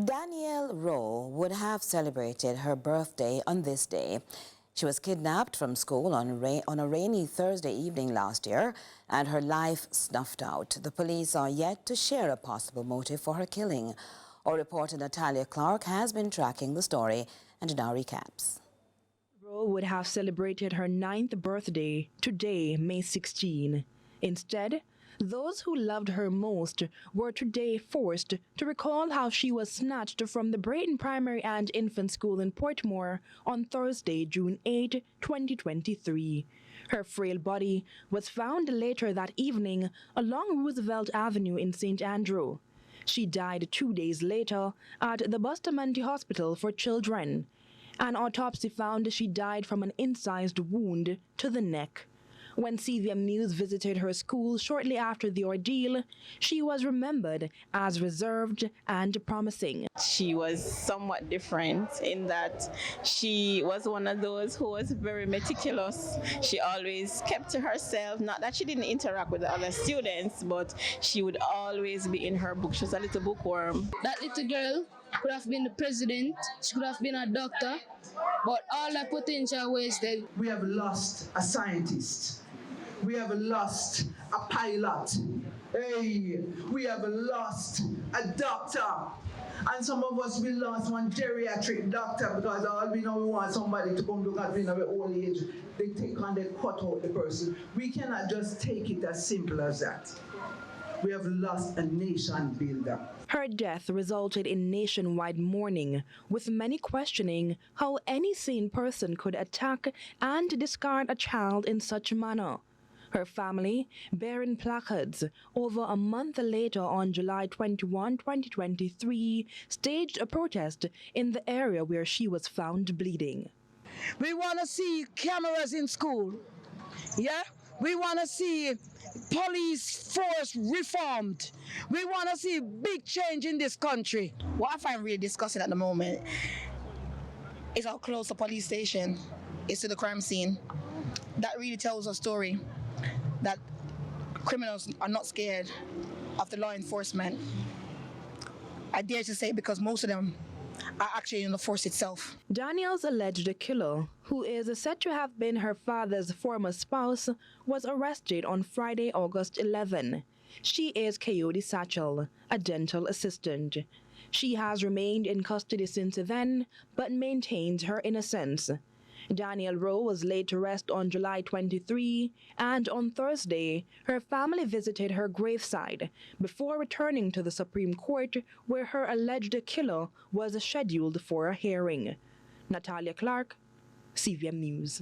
Danielle Rowe would have celebrated her birthday on this day. She was kidnapped from school on a rainy Thursday evening last year and her life snuffed out. The police are yet to share a possible motive for her killing. Our reporter Natalia Clarke has been tracking the story and now recaps. Rowe would have celebrated her 9th birthday today, May 16. Instead, those who loved her most were today forced to recall how she was snatched from the Brayton Primary and Infant School in Portmore on Thursday, June 8, 2023. Her frail body was found later that evening along Roosevelt Avenue in St. Andrew. She died 2 days later at the Bustamante Hospital for Children. An autopsy found she died from an incised wound to the neck. When CVM News visited her school shortly after the ordeal, she was remembered as reserved and promising. She was somewhat different in that she was one of those who was very meticulous. She always kept to herself, not that she didn't interact with the other students, but she would always be in her book. She was a little bookworm. That little girl could have been the president, she could have been a doctor, but all her potential wasted. We have lost a scientist. We have lost a pilot. Hey, we have lost a doctor. And some of us, we lost one geriatric doctor because all we know, we want somebody to come look at me in our old age. They take and they cut out the person. We cannot just take it as simple as that. We have lost a nation builder. Her death resulted in nationwide mourning, with many questioning how any sane person could attack and discard a child in such a manner. Her family, bearing placards, over a month later on July 21, 2023, staged a protest in the area where she was found bleeding. We want to see cameras in school. Yeah? We want to see police force reformed. We want to see big change in this country. What I find really disgusting at the moment is how close the police station is to the crime scene. That really tells a story that criminals are not scared of the law enforcement. I dare to say because most of them are actually in the force itself. Danielle's alleged killer, who is said to have been her father's former spouse, was arrested on Friday, August 11. She is Coyote Satchel, a dental assistant. She has remained in custody since then, but maintains her innocence. Danielle Rowe was laid to rest on July 23, and on Thursday, her family visited her graveside before returning to the Supreme Court, where her alleged killer was scheduled for a hearing. Natalia Clarke, CVM News.